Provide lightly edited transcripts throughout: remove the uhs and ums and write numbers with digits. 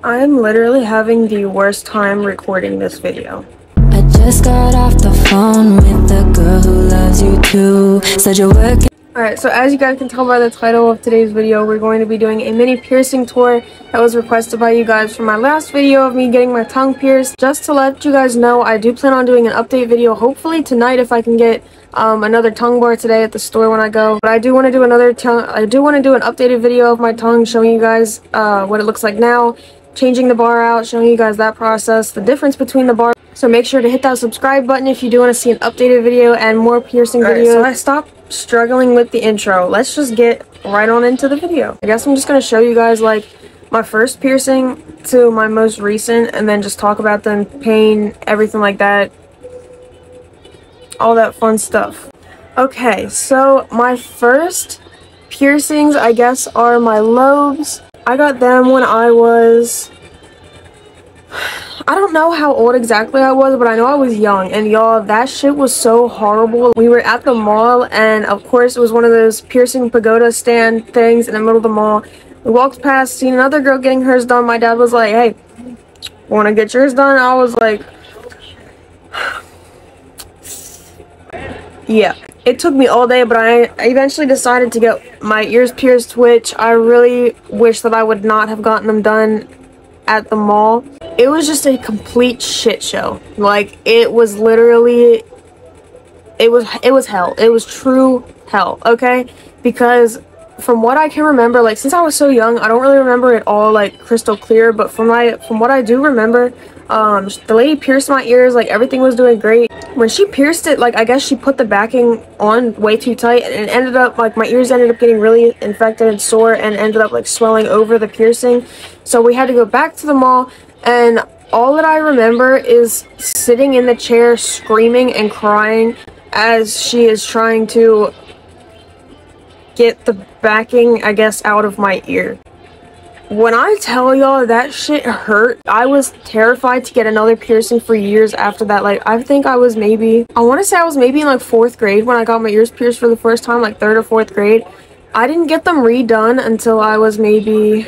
I'm literally having the worst time recording this video. I just got off the phone with the girl who loves you too. Said you're working. Alright, so as you guys can tell by the title of today's video, we're going to be doing a mini piercing tour that was requested by you guys from my last video of me getting my tongue pierced. Just to let you guys know, I do plan on doing an update video, hopefully tonight if I can get another tongue bar today at the store when I go. But I do want to do an updated video of my tongue, showing you guys what it looks like now, changing the bar out, showing you guys that process, the difference between the bar. So make sure to hit that subscribe button if you do want to see an updated video and more piercing videos. So I stopped struggling with the intro. Let's just get right on into the video. I guess I'm just going to show you guys like my first piercing to my most recent, and then just talk about them, pain, everything like that. All that fun stuff. Okay, so my first piercings, I guess, are my lobes. I got them when I was... I don't know how old exactly I was, but I know I was young, and y'all, that shit was so horrible. We were at the mall, and of course it was one of those piercing pagoda stand things in the middle of the mall. We walked past, seen another girl getting hers done. My dad was like, hey, want to get yours done? I was like, yeah. It took me all day, but I eventually decided to get my ears pierced, which I really wish that I would not have gotten them done at the mall. It was just a complete shit show. Like, it was literally, it was hell. It was true hell, okay? Because from what I can remember, like, since I was so young, I don't really remember it all like crystal clear, but from what I do remember, the lady pierced my ears, like everything was doing great. When she pierced it, like, I guess she put the backing on way too tight, and it ended up, like, my ears ended up getting really infected and sore, and ended up, like, swelling over the piercing. So we had to go back to the mall, and all that I remember is sitting in the chair screaming and crying as she is trying to get the backing, I guess, out of my ear. When I tell y'all that shit hurt, I was terrified to get another piercing for years after that. Like, I think I was maybe, I want to say I was maybe in like 4th grade when I got my ears pierced for the first time, like 3rd or 4th grade. I didn't get them redone until I was maybe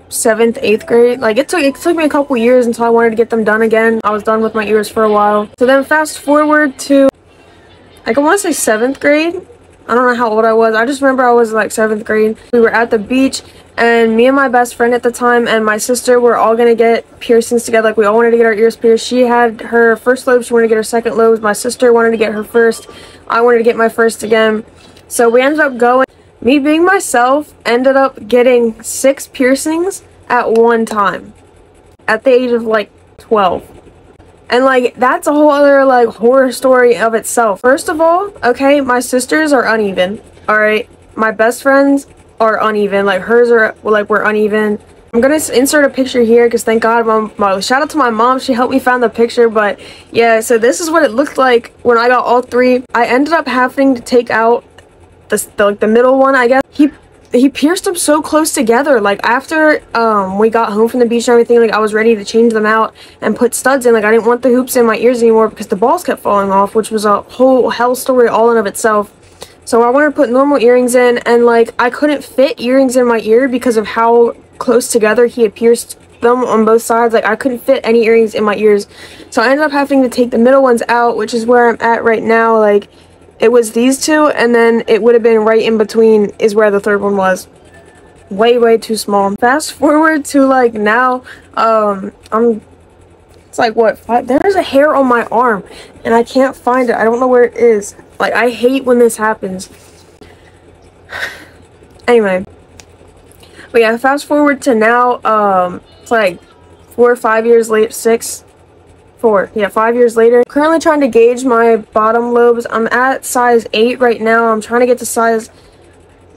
7th, 8th grade. Like, it took me a couple years until I wanted to get them done again. I was done with my ears for a while. So then fast forward to, like, I want to say 7th grade. I don't know how old I was. I just remember I was like 7th grade. We were at the beach, and me and my best friend at the time and my sister were all gonna get piercings together. Like, we all wanted to get our ears pierced. She had her first lobe, she wanted to get her second lobe. My sister wanted to get her first. I wanted to get my first again. So we ended up going. Me being myself, ended up getting 6 piercings at one time at the age of like 12. And, like, that's a whole other, like, horror story of itself. First of all, okay, my sisters are uneven, alright? My best friends are uneven. Like, hers are, like, we're uneven. I'm gonna insert a picture here, because thank God, shout out to my mom, she helped me find the picture. But, yeah, so this is what it looked like when I got all 3. I ended up having to take out the middle one, I guess. He pierced them so close together. Like, after we got home from the beach and everything, like, I was ready to change them out and put studs in. Like, I didn't want the hoops in my ears anymore because the balls kept falling off, which was a whole hell story all in of itself. So I wanted to put normal earrings in, and, like, I couldn't fit earrings in my ear because of how close together he had pierced them on both sides. Like, I couldn't fit any earrings in my ears. So I ended up having to take the middle ones out, which is where I'm at right now. Like, it was these 2, and then it would have been right in between is where the 3rd one was. Way too small. Fast forward to, like, now, it's like, what, 5? There's a hair on my arm, and I can't find it. I don't know where it is. Like, I hate when this happens. Anyway. But yeah, fast forward to now, it's like 4 or 5 years later, 6. 4. Yeah, 5 years later. Currently trying to gauge my bottom lobes. I'm at size 8 right now. I'm trying to get to size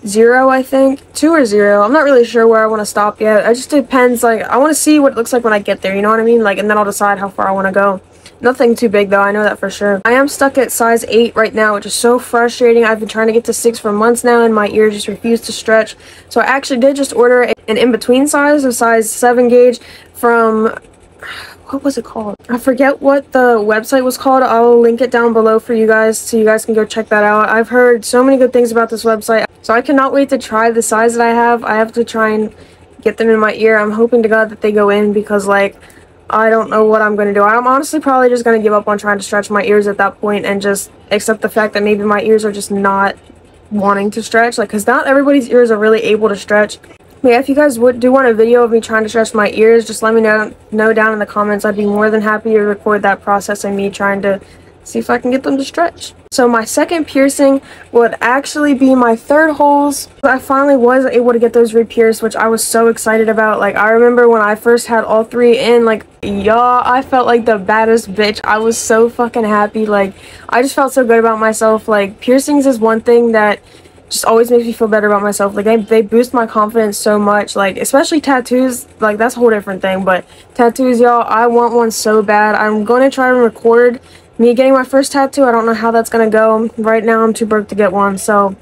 0, I think. 2 or 0. I'm not really sure where I want to stop yet. It just depends. Like, I want to see what it looks like when I get there, you know what I mean? Like, and then I'll decide how far I want to go. Nothing too big, though. I know that for sure. I am stuck at size 8 right now, which is so frustrating. I've been trying to get to 6 for months now, and my ear just refused to stretch. So I actually did just order an in-between size of size 7 gauge from... what was it called? I forget what the website was called. I'll link it down below for you guys so you guys can go check that out. I've heard so many good things about this website, so I cannot wait to try the size that I have. I have to try and get them in my ear. I'm hoping to God that they go in, because like I don't know what I'm gonna do. I'm honestly probably just gonna give up on trying to stretch my ears at that point and just accept the fact that maybe my ears are just not wanting to stretch, like, because not everybody's ears are really able to stretch. But yeah, if you guys do want a video of me trying to stretch my ears, just let me know down in the comments. I'd be more than happy to record that process and me trying to see if I can get them to stretch. So my second piercing would actually be my third holes. I finally was able to get those re-pierced, which I was so excited about. Like, I remember when I first had all three in, like, y'all, I felt like the baddest bitch. I was so fucking happy. Like, I just felt so good about myself. Like, piercings is one thing that just always makes me feel better about myself. Like, they boost my confidence so much. Like, especially tattoos, like, that's a whole different thing. But tattoos, y'all, I want one so bad. I'm going to try and record me getting my first tattoo. I don't know how that's gonna go. Right now I'm too broke to get one, so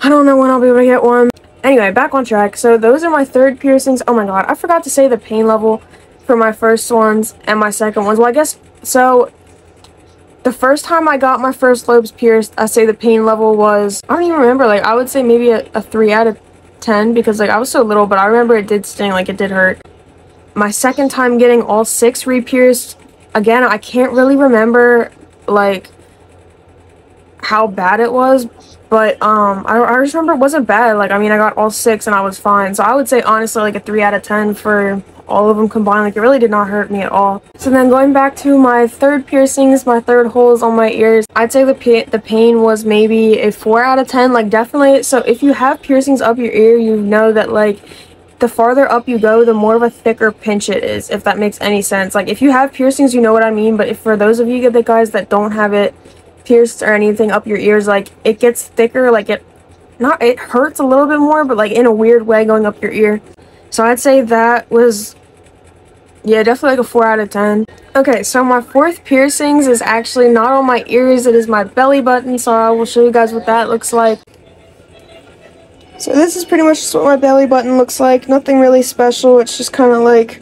I don't know when I'll be able to get one. Anyway, back on track. So those are my third piercings. Oh my god, I forgot to say the pain level for my first ones and my second ones. Well, I guess so. The first time I got my first lobes pierced, I say the pain level was, I don't even remember, like, I would say maybe a 3 out of 10, because like I was so little, but I remember it did sting, like it did hurt. My second time getting all 6 re-pierced, again, I can't really remember like how bad it was, but I just remember it wasn't bad. Like, I mean, I got all 6 and I was fine. So I would say honestly like a 3 out of 10 for all of them combined. Like, it really did not hurt me at all. So then going back to my third piercings, my third holes on my ears, I'd say the pain was maybe a 4 out of 10. Like, definitely. So if you have piercings up your ear, you know that like the farther up you go, the more of a thicker pinch it is, if that makes any sense. Like, if you have piercings, you know what I mean. But if for those of you the guys that don't have it pierced or anything up your ears, like, it gets thicker. Like, it hurts a little bit more, but like in a weird way going up your ear. So I'd say that was, yeah, definitely like a 4 out of 10. Okay, so my fourth piercings is actually not on my ears, it is my belly button. So I will show you guys what that looks like. So this is pretty much just what my belly button looks like. Nothing really special, it's just kind of like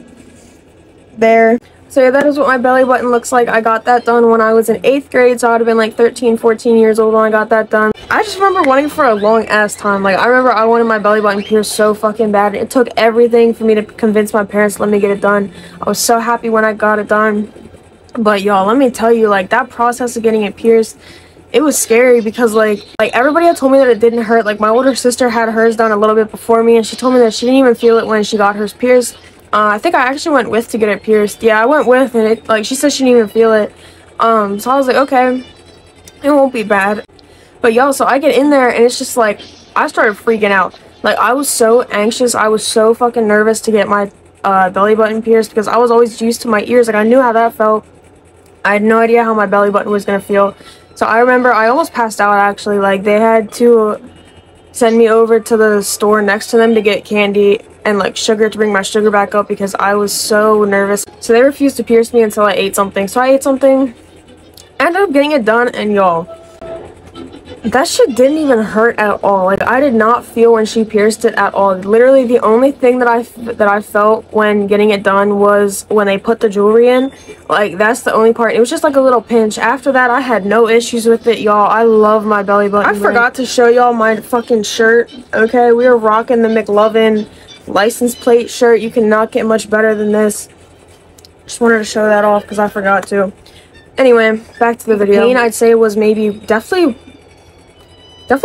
there. So yeah, that is what my belly button looks like. I got that done when I was in 8th grade, so I would have been like 13, 14 years old when I got that done. I just remember wanting for a long ass time. Like, I remember I wanted my belly button pierced so fucking bad. It took everything for me to convince my parents to let me get it done. I was so happy when I got it done. But y'all, let me tell you, like, that process of getting it pierced, it was scary, because like everybody had told me that it didn't hurt. Like, my older sister had hers done a little bit before me, and she told me that she didn't even feel it when she got hers pierced. I think I actually went with to get it pierced. Yeah, I went with, and it, like, she said she didn't even feel it. So I was like, okay, it won't be bad. But y'all, so I get in there, and it's just like, I started freaking out. Like, I was so anxious. I was so fucking nervous to get my belly button pierced, because I was always used to my ears. Like, I knew how that felt. I had no idea how my belly button was gonna feel. So I remember I almost passed out, actually. Like, they had to send me over to the store next to them to get candy and like sugar to bring my sugar back up, because I was so nervous. So they refused to pierce me until I ate something. So I ate something, ended up getting it done, and y'all, that shit didn't even hurt at all. Like, I did not feel when she pierced it at all. Literally, the only thing that I felt when getting it done was when they put the jewelry in. Like, that's the only part. It was just like a little pinch. After that, I had no issues with it, y'all. I love my belly button. I forgot to show y'all my fucking shirt. Okay, we were rocking the McLovin license plate shirt. You cannot get much better than this. Just wanted to show that off because I forgot to. Anyway, back to the video. Pain, I'd say, was maybe definitely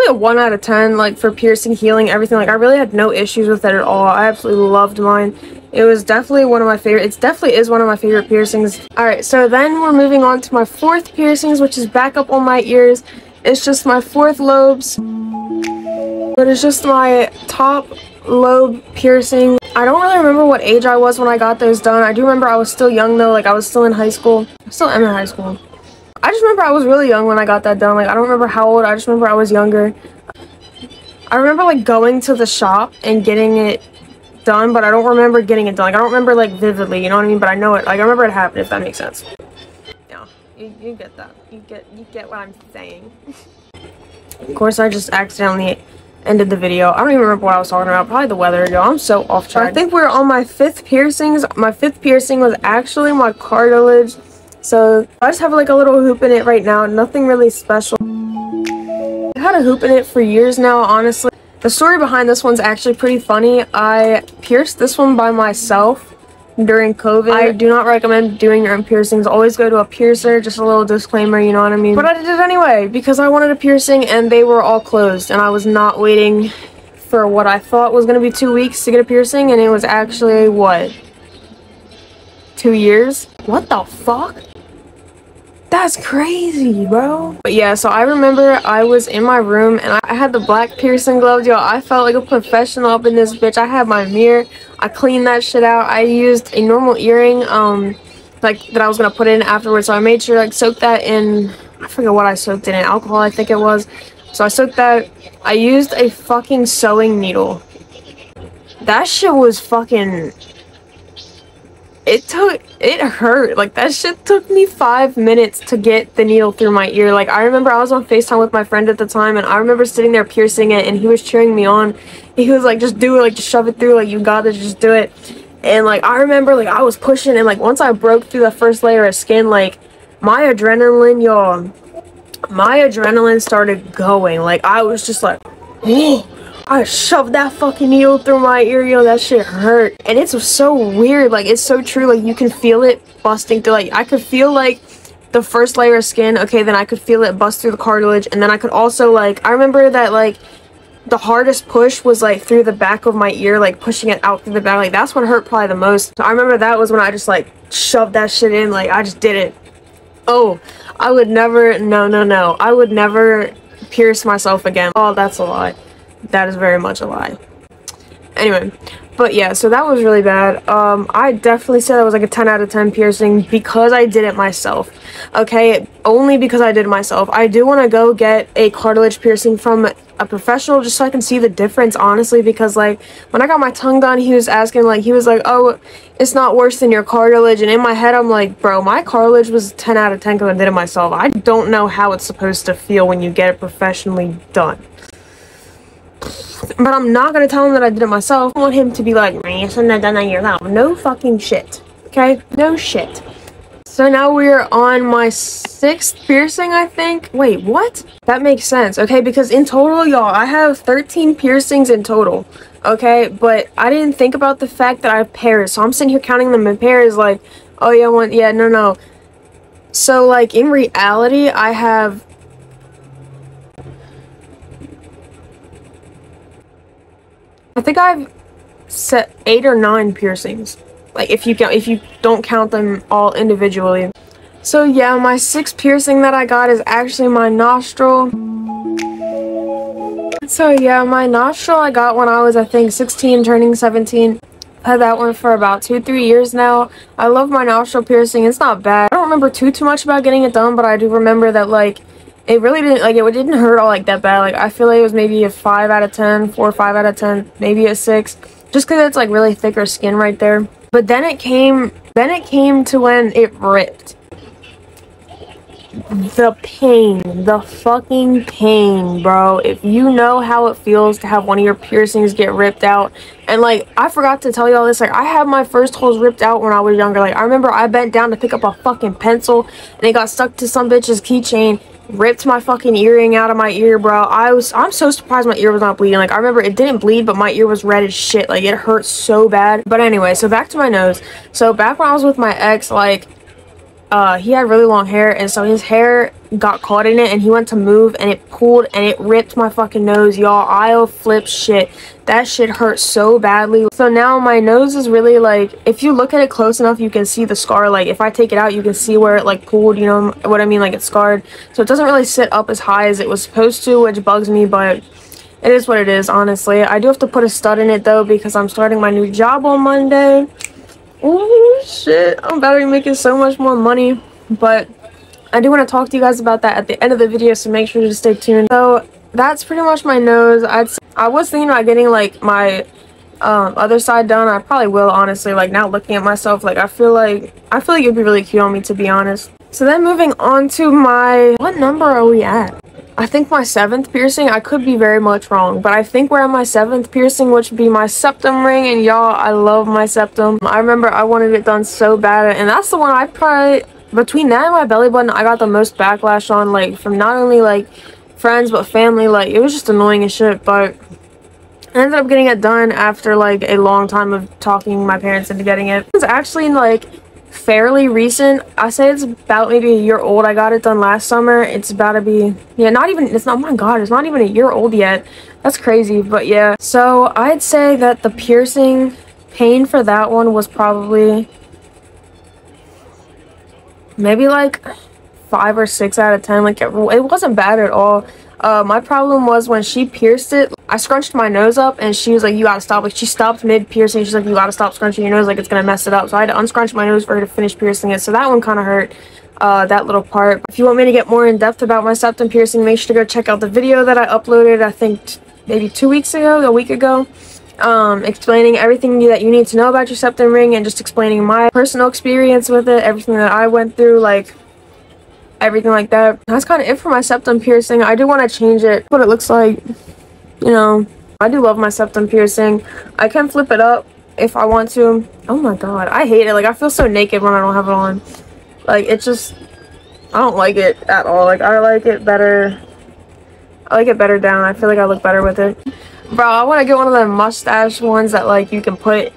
a 1 out of 10, like, for piercing, healing, everything. Like, I really had no issues with it at all. I absolutely loved mine. It was definitely one of my favorite. It definitely is one of my favorite piercings. Alright, so then we're moving on to my fourth piercings, which is back up on my ears. It's just my 4th lobes. But it's just my top lobe piercing. I don't really remember what age I was when I got those done. I do remember I was still young, though. Like, I was still in high school. I still am in high school. I just remember I was really young when I got that done. Like, I don't remember how old. I just remember I was younger. I remember, like, going to the shop and getting it done, but I don't remember getting it done. Like, I don't remember, like, vividly, you know what I mean? But I know it. Like, I remember it happened, if that makes sense. Yeah, you get that. You get what I'm saying. Of course, I just accidentally ended the video. I don't even remember what I was talking about. Probably the weather. Yo, I'm so off track. I think we're on my 5th piercings. My 5th piercing was actually my cartilage. So I just have like a little hoop in it right now. Nothing really special. I had a hoop in it for years now, honestly. The story behind this one's actually pretty funny. I pierced this one by myself during COVID. I do not recommend doing your own piercings. Always go to a piercer. Just a little disclaimer, you know what I mean? But I did it anyway because I wanted a piercing and they were all closed and I was not waiting for what I thought was going to be 2 weeks to get a piercing, and it was actually, what, 2 years? What the fuck? That's crazy, bro. But yeah, so I remember I was in my room and I had the black piercing gloves. Yo, I felt like a professional up in this bitch. I had my mirror. I cleaned that shit out. I used a normal earring, like, that I was gonna put in afterwards. So I made sure, like, soak that in, I forget what I soaked in alcohol, I think it was. So I soaked that. I used a fucking sewing needle. That shit was fucking... It hurt. Like, that shit took me 5 minutes to get the needle through my ear. Like, I remember I was on FaceTime with my friend at the time, and I remember sitting there piercing it, and he was cheering me on. He was like, just do it, like, just shove it through, like, you got this, just do it. And, like, I remember, like, I was pushing, and, like, once I broke through the first layer of skin, like, my adrenaline, y'all, my adrenaline started going. Like, I was just like, oh. I shoved that fucking needle through my ear, yo, that shit hurt. And it's so weird, like, it's so true, like, you can feel it busting through, like, I could feel, like, the first layer of skin, okay, then I could feel it bust through the cartilage, and then I could also, like, I remember that, like, the hardest push was, like, through the back of my ear, like, pushing it out through the back, like, that's what hurt probably the most. So I remember that was when I just, like, shoved that shit in, like, I just did it. Oh, I would never, no, I would never pierce myself again. Oh, that's a lie. That is very much a lie. Anyway, but yeah, so that was really bad. I definitely said that was like a 10 out of 10 piercing because I did it myself. Okay, only because I did it myself. I do want to go get a cartilage piercing from a professional just so I can see the difference, honestly, because like when I got my tongue done, he was asking, like, he was like, oh, it's not worse than your cartilage, and in my head I'm like, bro, my cartilage was 10 out of 10 because I did it myself. I don't know how it's supposed to feel when you get it professionally done. But I'm not gonna tell him that I did it myself. I want him to be like, man, you shouldn't have done that yourself. No fucking shit. Okay? No shit. So now we're on my 6th piercing, I think. Wait, what? That makes sense, okay? Because in total, y'all, I have 13 piercings in total, okay? But I didn't think about the fact that I have pairs. So I'm sitting here counting them in pairs like, oh, yeah, no. So, like, in reality, I have... I think I've set 8 or 9 piercings, like if you don't count them all individually. So yeah, my 6th piercing that I got is actually my nostril. So yeah, my nostril I got when I was, I think, 16 turning 17. I've had that one for about 2-3 years now. I love my nostril piercing. It's not bad. I don't remember too much about getting it done, but I do remember that, like, it really didn't, like, it didn't hurt all, like, that bad. Like, I feel like it was maybe a 5 out of 10, 4 or 5 out of 10, maybe a 6. Just because it's, like, really thicker skin right there. But then it came to when it ripped. The pain. The fucking pain, bro. If you know how it feels to have one of your piercings get ripped out. And, like, I forgot to tell y'all this. Like, I had my first holes ripped out when I was younger. Like, I remember I bent down to pick up a fucking pencil. And it got stuck to some bitch's keychain. Ripped my fucking earring out of my ear, bro. I'm so surprised my ear was not bleeding. Like, I remember it didn't bleed, but my ear was red as shit. Like, it hurt so bad. But anyway, so back to my nose. So back when I was with my ex, like, he had really long hair, and so his hair got caught in it, and he went to move, and it pulled, and it ripped my fucking nose, y'all. I'll flip shit. That shit hurt so badly. So now my nose is really, like, if you look at it close enough, you can see the scar. Like, if I take it out, you can see where it, like, pulled, you know what I mean? Like, it's scarred. So it doesn't really sit up as high as it was supposed to, which bugs me, but it is what it is, honestly. I do have to put a stud in it, though, because I'm starting my new job on Monday. Oh shit, I'm about to be making so much more money, but I do want to talk to you guys about that at the end of the video, so make sure to stay tuned. So that's pretty much my nose. I was thinking about getting, like, my other side done. I probably will, honestly. Like, now looking at myself, like, I feel like it'd be really cute on me, to be honest. So then moving on to my, what number are we at? I think my 7th piercing. I could be very much wrong, but I think we're at my 7th piercing, which would be my septum ring. And y'all, I love my septum. I remember I wanted it done so bad, and that's the one I probably, between that and my belly button, I got the most backlash on, like, from not only like friends but family. Like, it was just annoying as shit, but I ended up getting it done after like a long time of talking my parents into getting it. It's actually like fairly recent. I say it's about maybe a year old. I got it done last summer. It's about to be, yeah, not even, it's not, oh my god, it's not even a year old yet. That's crazy. But yeah, so I'd say that the piercing pain for that one was probably maybe like 5 or 6 out of 10. Like, it wasn't bad at all. My problem was when she pierced it, I scrunched my nose up and she was like, you gotta stop. Like, she stopped mid-piercing. She's like, you gotta stop scrunching your nose, like, it's gonna mess it up. So I had to unscrunch my nose for her to finish piercing it. So that one kind of hurt, that little part. If you want me to get more in depth about my septum piercing, make sure to go check out the video that I uploaded, I think maybe 2 weeks ago, a week ago, explaining everything that you need to know about your septum ring and just explaining my personal experience with it, everything that I went through, like, everything like that. That's kind of it for my septum piercing. I do want to change it, what it looks like, you know. I do love my septum piercing. I can flip it up if I want to. Oh my god, I hate it. Like, I feel so naked when I don't have it on. Like, it just, I don't like it at all. Like, I like it better down. I feel like I look better with it. Bro, I want to get one of the mustache ones that like you can put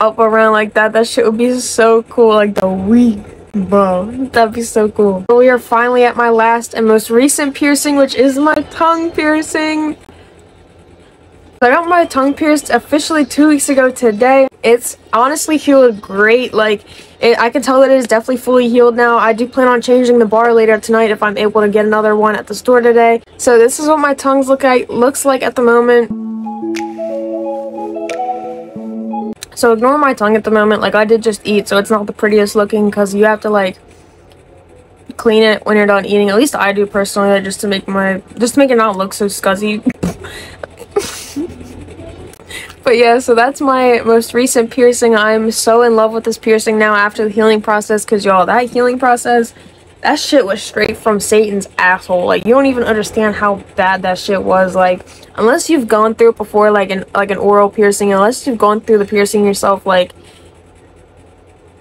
up around like that. That shit would be so cool. Like the wee. Bro, that'd be so cool. We are finally at my last and most recent piercing, which is my tongue piercing. I got my tongue pierced officially 2 weeks ago today. It's honestly healed great. Like, I can tell that it is definitely fully healed now. I do plan on changing the bar later tonight if I'm able to get another one at the store today. So this is what my tongues looks like at the moment. So ignore my tongue at the moment. Like, I did just eat, so it's not the prettiest looking because you have to like clean it when you're done eating. At least I do personally, just to make it not look so scuzzy. But yeah, so that's my most recent piercing. I'm so in love with this piercing now after the healing process, because y'all, that healing process, that shit was straight from Satan's asshole. Like, you don't even understand how bad that shit was. Like, unless you've gone through it before, like an oral piercing, unless you've gone through the piercing yourself, like,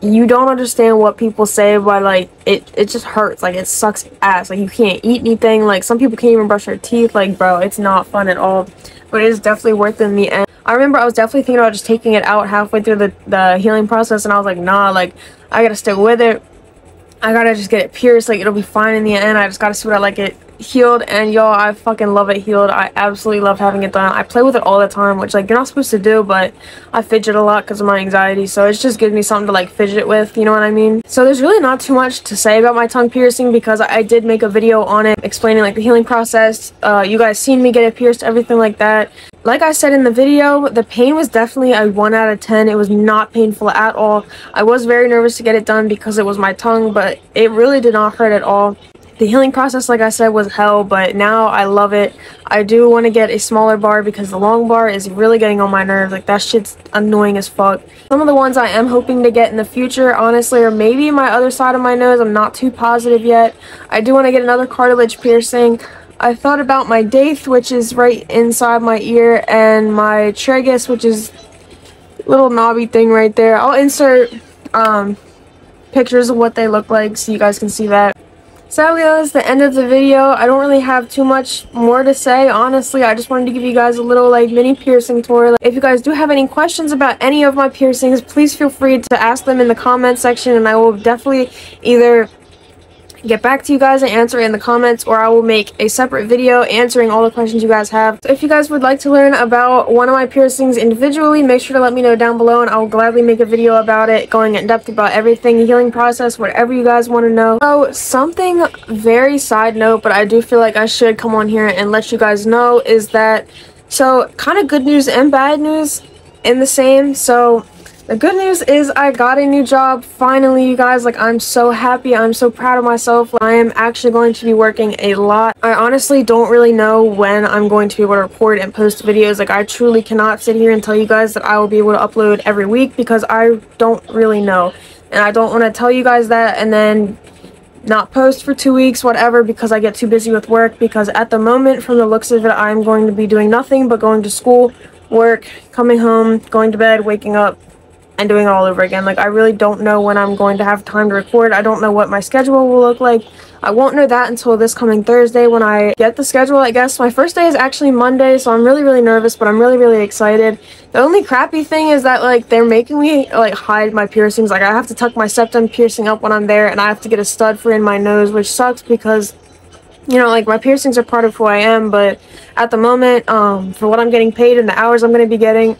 you don't understand what people say, but like, it just hurts. Like, it sucks ass. Like, you can't eat anything. Like, some people can't even brush their teeth. Like, bro, it's not fun at all. But it is definitely worth it in the end. I remember I was definitely thinking about just taking it out halfway through the healing process, and I was like, nah, like, I gotta stick with it. I gotta just get it pierced. Like, it'll be fine in the end. I just gotta see what I like it healed. And y'all, I fucking love it healed. I absolutely love having it done. I play with it all the time, which, like, you're not supposed to do, but I fidget a lot because of my anxiety, so it just gives me something to like fidget with, you know what I mean? So there's really not too much to say about my tongue piercing, because I did make a video on it explaining like the healing process. You guys seen me get it pierced, everything like that. Like I said in the video, the pain was definitely a 1 out of 10. It was not painful at all. I was very nervous to get it done because it was my tongue, but it really did not hurt at all. The healing process, like I said, was hell, but now I love it. I do want to get a smaller bar because the long bar is really getting on my nerves. Like, that shit's annoying as fuck. Some of the ones I am hoping to get in the future, honestly, are maybe my other side of my nose. I'm not too positive yet. I do want to get another cartilage piercing. I thought about my daith, which is right inside my ear, and my tragus, which is a little knobby thing right there. I'll insert pictures of what they look like so you guys can see that. Sadly, that is the end of the video. I don't really have too much more to say, honestly. I just wanted to give you guys a little like mini piercing tour. If you guys do have any questions about any of my piercings, please feel free to ask them in the comment section, and I will definitely either get back to you guys and answer it in the comments, or I will make a separate video answering all the questions you guys have. So if you guys would like to learn about one of my piercings individually, make sure to let me know down below, and I will gladly make a video about it, going in depth about everything, the healing process, whatever you guys want to know. So something very side note, but I do feel like I should come on here and let you guys know, is that, so kind of good news and bad news in the same. So the good news is I got a new job, finally, you guys. Like, I'm so happy. I'm so proud of myself. I am actually going to be working a lot. I honestly don't really know when I'm going to be able to record and post videos. Like, I truly cannot sit here and tell you guys that I will be able to upload every week, because I don't really know. And I don't want to tell you guys that and then not post for 2 weeks, whatever, because I get too busy with work. Because at the moment, from the looks of it, I'm going to be doing nothing but going to school, work, coming home, going to bed, waking up, and doing it all over again. Like, I really don't know when I'm going to have time to record. I don't know what my schedule will look like. I won't know that until this coming Thursday when I get the schedule, I guess. My first day is actually Monday, so I'm really, really nervous, but I'm really, really excited. The only crappy thing is that, like, they're making me, like, hide my piercings. Like, I have to tuck my septum piercing up when I'm there, and I have to get a stud for in my nose, which sucks because, you know, like, my piercings are part of who I am, but at the moment, for what I'm getting paid and the hours I'm going to be getting,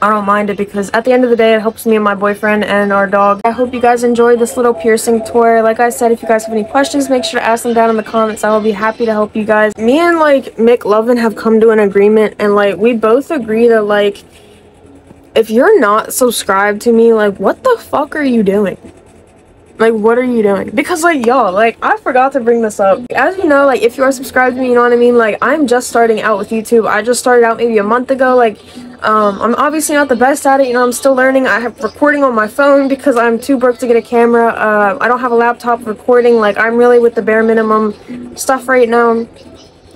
I don't mind it, because at the end of the day, it helps me and my boyfriend and our dog. I hope you guys enjoyed this little piercing tour. Like I said, if you guys have any questions, make sure to ask them down in the comments. I will be happy to help you guys. Me and, like, Mick Lovin have come to an agreement, and, like, we both agree that, like, if you're not subscribed to me, like, what the fuck are you doing? Like, what are you doing? Because, like, y'all, like, I forgot to bring this up. As you know, like, if you are subscribed to me, you know what I mean? Like, I'm just starting out with YouTube. I just started out maybe a month ago. Like, I'm obviously not the best at it. You know, I'm still learning. I have recording on my phone because I'm too broke to get a camera. I don't have a laptop recording. Like, I'm really with the bare minimum stuff right now.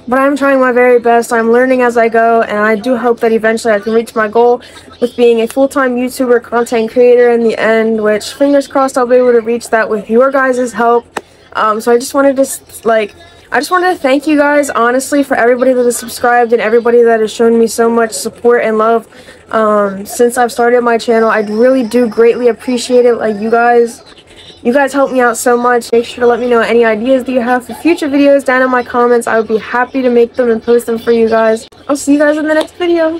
But I'm trying my very best. I'm learning as I go, and I do hope that eventually I can reach my goal with being a full-time YouTuber content creator in the end, which, fingers crossed, I'll be able to reach that with your guys' help. So I just wanted to, like, I just wanted to thank you guys, honestly, for everybody that has subscribed and everybody that has shown me so much support and love since I've started my channel. I really do greatly appreciate it. Like, you guys help me out so much. Make sure to let me know any ideas that you have for future videos down in my comments. I would be happy to make them and post them for you guys. I'll see you guys in the next video.